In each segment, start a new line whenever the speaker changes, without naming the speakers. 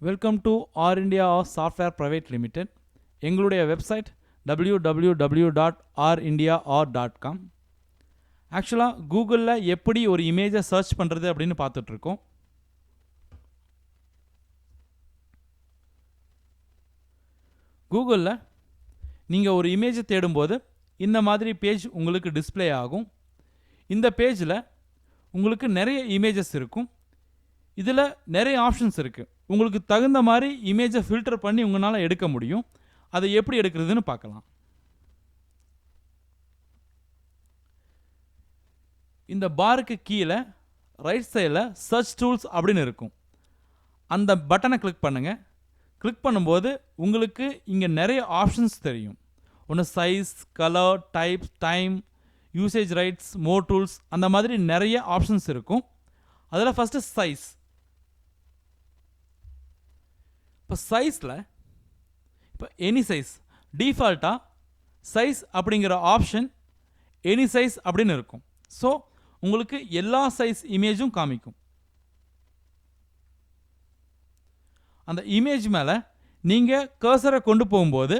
Welcome to R India software private limited. எங்களுடைய website www.rindiaor.com. ஆக்சுவலாக கூகுளில் எப்படி ஒரு இமேஜை சர்ச் பண்ணுறது அப்படின்னு பார்த்துட்ருக்கோம். கூகுளில் நீங்கள் ஒரு இமேஜை தேடும்போது இந்த மாதிரி பேஜ் உங்களுக்கு டிஸ்பிளே ஆகும். இந்த பேஜில் உங்களுக்கு நிறைய இமேஜஸ் இருக்கும். இதில் நிறைய ஆப்ஷன்ஸ் இருக்குது. உங்களுக்கு தகுந்த மாதிரி இமேஜை ஃபில்டர் பண்ணி உங்களால் எடுக்க முடியும். அதை எப்படி எடுக்கிறதுன்னு பார்க்கலாம். இந்த பாருக்கு கீழே ரைட் சைடில் சர்ச் டூல்ஸ் அப்படின்னு இருக்கும். அந்த பட்டனை கிளிக் பண்ணுங்கள். கிளிக் பண்ணும்போது உங்களுக்கு இங்கே நிறைய ஆப்ஷன்ஸ் தெரியும். ஒன்று size, colour, type, time, usage rights, more tools, அந்த மாதிரி நிறைய ஆப்ஷன்ஸ் இருக்கும். அதில் ஃபஸ்ட்டு சைஸ். இப்போ சைஸில் இப்போ எனி சைஸ் டிஃபால்ட்டாக சைஸ் அப்படிங்கிற ஆப்ஷன் எனி சைஸ் அப்படின்னு இருக்கும். ஸோ உங்களுக்கு எல்லா சைஸ் இமேஜும் காமிக்கும். அந்த இமேஜ் மேலே நீங்கள் கர்சரை கொண்டு போகும்போது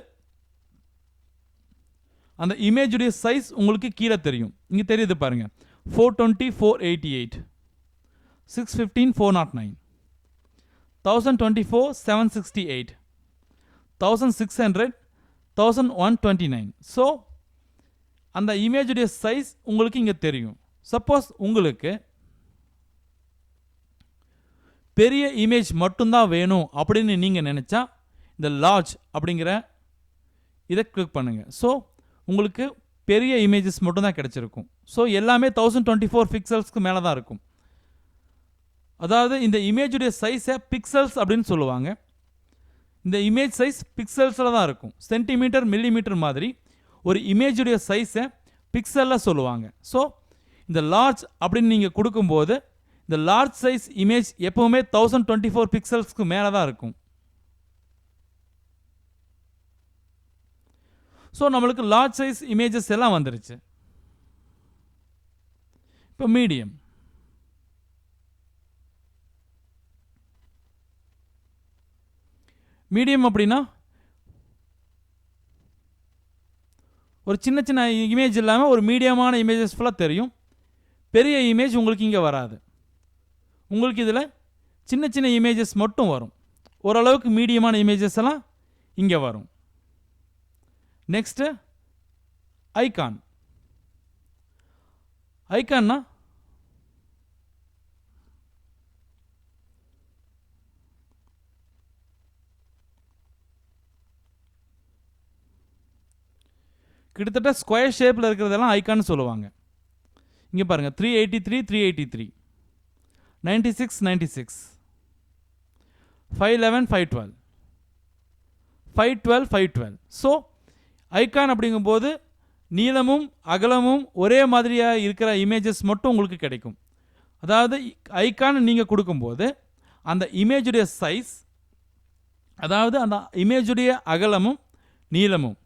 அந்த இமேஜுடைய சைஸ் உங்களுக்கு கீழே தெரியும். இங்கே தெரியுது பாருங்கள். 420 488, 615 409, 1024 768, 1600 1129. ஸோ அந்த இமேஜுடைய சைஸ் உங்களுக்கு இங்கே தெரியும். சப்போஸ் உங்களுக்கு பெரிய இமேஜ் மட்டும்தான் வேணும் அப்படின்னு நீங்கள் நினச்சா இந்த லார்ஜ் அப்படிங்கிற இதை கிளிக் பண்ணுங்கள். ஸோ உங்களுக்கு பெரிய இமேஜஸ் மட்டும்தான் கிடச்சிருக்கும். ஸோ எல்லாமே 1024 பிக்சல்ஸ்க்கு மேலே தான் இருக்கும். அதாவது இந்த இமேஜுடைய சைஸை பிக்சல்ஸ் அப்படின்னு சொல்லுவாங்க. இந்த இமேஜ் சைஸ் பிக்சல்ஸில் தான் இருக்கும். சென்டிமீட்டர், மில்லிமீட்டர் மாதிரி ஒரு இமேஜுடைய சைஸை பிக்சலில் சொல்லுவாங்க. ஸோ இந்த லார்ஜ் அப்படின்னு நீங்கள் கொடுக்கும்போது இந்த லார்ஜ் சைஸ் இமேஜ் எப்போவுமே 1024 பிக்சல்ஸ்க்கு மேலே தான் இருக்கும். ஸோ நம்மளுக்கு லார்ஜ் சைஸ் இமேஜஸ் எல்லாம் வந்துருச்சு. இப்போ மீடியம். மீடியம் அப்படின்னா ஒரு சின்ன சின்ன இமேஜ் இல்லாமல் ஒரு மீடியமான இமேஜஸ் ஃபுல்லாக தெரியும். பெரிய இமேஜ் உங்களுக்கு இங்கே வராது. உங்களுக்கு இதில் சின்ன சின்ன இமேஜஸ் மட்டும் வரும். ஓரளவுக்கு மீடியமான இமேஜஸ் எல்லாம் இங்கே வரும். Next icon. ஐகான்னா கிட்டத்தட்ட ஸ்கொயர் ஷேப்பில் இருக்கிறதெல்லாம் ஐகான் சொல்லுவாங்க. இங்கே பாருங்கள். 383 383, 96 96, 511 512, 512 512. ஸோ ஐகான் அப்படிங்கும்போது நீளமும் அகலமும் ஒரே மாதிரியாக இருக்கிற இமேஜஸ் மட்டும் உங்களுக்கு கிடைக்கும். அதாவது ஐகான் நீங்கள் கொடுக்கும்போது அந்த இமேஜுடைய சைஸ், அதாவது அந்த இமேஜுடைய அகலமும் நீளமும்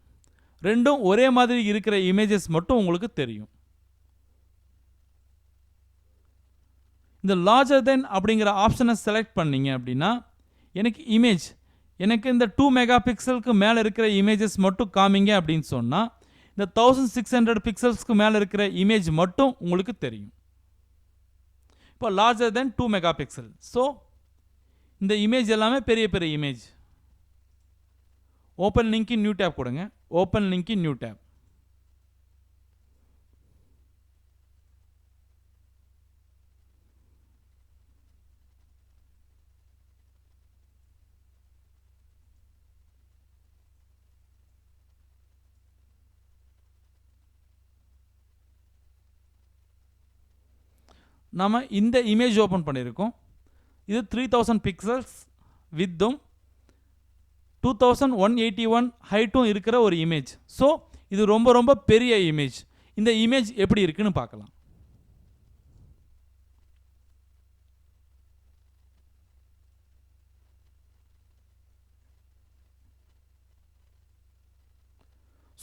ரெண்டும் ஒரே மாதிரி இருக்கிற இமேஜஸ் மட்டும் உங்களுக்கு தெரியும். இந்த லார்ஜர் தென் அப்படிங்கிற ஆப்ஷனை செலக்ட் பண்ணிங்க அப்படின்னா எனக்கு இந்த 2 மெகா பிக்சலுக்கு மேலே இருக்கிற இமேஜஸ் மட்டும் காமிங்க அப்படின்னு சொன்னால் இந்த 1600 பிக்சல்ஸ்க்கு மேலே இருக்கிற இமேஜ் மட்டும் உங்களுக்கு தெரியும். இப்போ larger than 2 mega pixel. So இந்த இமேஜ் எல்லாமே பெரிய பெரிய image. Open link in new tab கொடுங்க. Open link in new tab. நாம் இந்த இமேஜ் ஓப்பன் பண்ணியிருக்கோம். இது 3000 பிக்சல்ஸ் வித்தும் 2181 ஹைட்டும் இருக்கிற ஒரு இமேஜ். ஸோ இது ரொம்ப ரொம்ப பெரிய இமேஜ். இந்த இமேஜ் எப்படி இருக்குன்னு பார்க்கலாம்.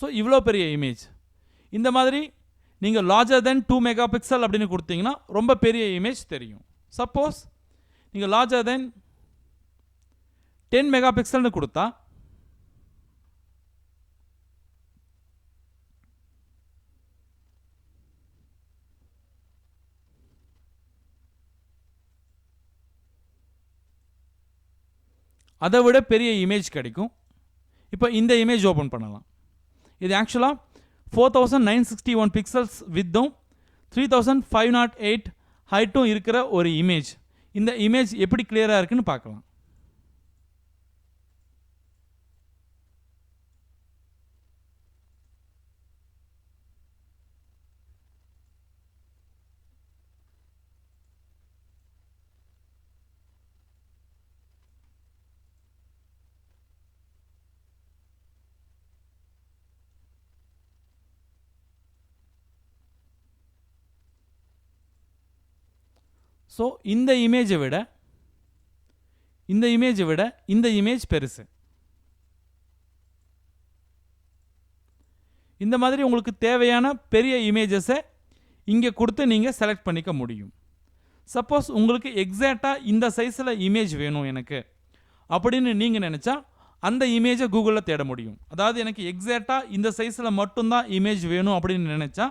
ஸோ இவ்வளோ பெரிய இமேஜ். இந்த மாதிரி நீங்கள் லார்ஜர் தென் 2 மெகா பிக்சல் அப்படின்னு கொடுத்தீங்கன்னா ரொம்ப பெரிய இமேஜ் தெரியும். சப்போஸ் நீங்கள் லார்ஜர் தென் 10 மெகா பிக்சல்னு கொடுத்தா அதை விட பெரிய இமேஜ் கிடைக்கும். இப்போ இந்த இமேஜ் ஓப்பன் பண்ணலாம். இது ஆக்சுவலாக 4961 பிக்சல்ஸ் வித்தும் 3508 ஹைட்டும் இருக்கிற ஒரு இமேஜ். இந்த இமேஜ் எப்படி கிளியராக இருக்குன்னு பார்க்கலாம். ஸோ இந்த இமேஜை விட இந்த இமேஜ் பெருசு. இந்த மாதிரி உங்களுக்கு தேவையான பெரிய இமேஜஸை இங்கே கொடுத்து நீங்கள் செலக்ட் பண்ணிக்க முடியும். சப்போஸ் உங்களுக்கு எக்ஸாக்டாக இந்த சைஸில் இமேஜ் வேணும் எனக்கு அப்படின்னு நீங்கள் நினச்சா அந்த இமேஜை கூகுளில் தேட முடியும். அதாவது எனக்கு எக்ஸாக்டாக இந்த சைஸில் மட்டும்தான் இமேஜ் வேணும் அப்படின்னு நினச்சா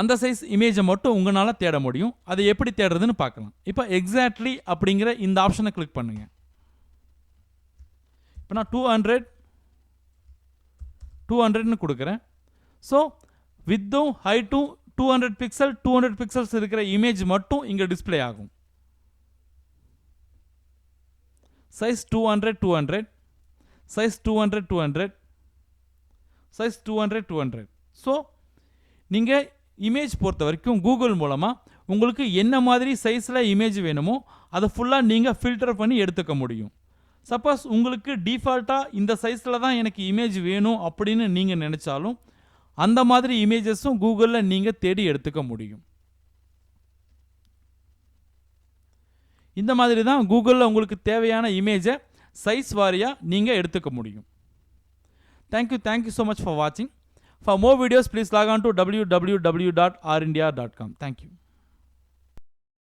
அந்த சைஸ் இமேஜை மட்டும் உங்களால் தேட முடியும். அதை எப்படி தேடுறதுன்னு பார்க்கலாம். இப்போ எக்ஸாக்ட்லி அப்படிங்கிற இந்த ஆப்ஷனை கிளிக் பண்ணுங்கள். இப்போ நான் 200ன்னு கொடுக்குறேன். ஸோ வித்தும் ஹைட்டும் 200 பிக்சல்ஸ் இருக்கிற இமேஜ் மட்டும் இங்கே டிஸ்பிளே ஆகும். Size 200 size 200 size 200. ஸோ நீங்கள் இமேஜ் பொறுத்த வரைக்கும் கூகுள் மூலமாக உங்களுக்கு என்ன மாதிரி சைஸில் இமேஜ் வேணுமோ அதை ஃபுல்லாக நீங்கள் ஃபில்டர் பண்ணி எடுத்துக்க முடியும். சப்போஸ் உங்களுக்கு டிஃபால்ட்டாக இந்த சைஸில் தான் எனக்கு இமேஜ் வேணும் அப்படின்னு நீங்கள் நினச்சாலும் அந்த மாதிரி இமேஜஸும் கூகுளில் நீங்கள் தேடி எடுத்துக்க முடியும். இந்த மாதிரி தான் கூகுளில் உங்களுக்கு தேவையான இமேஜை சைஸ் வாரியாக நீங்கள் எடுத்துக்க முடியும். தேங்க்யூ ஸோ மச் ஃபார் வாட்சிங். For more videos, please log on to www.rindia.com. Thank you.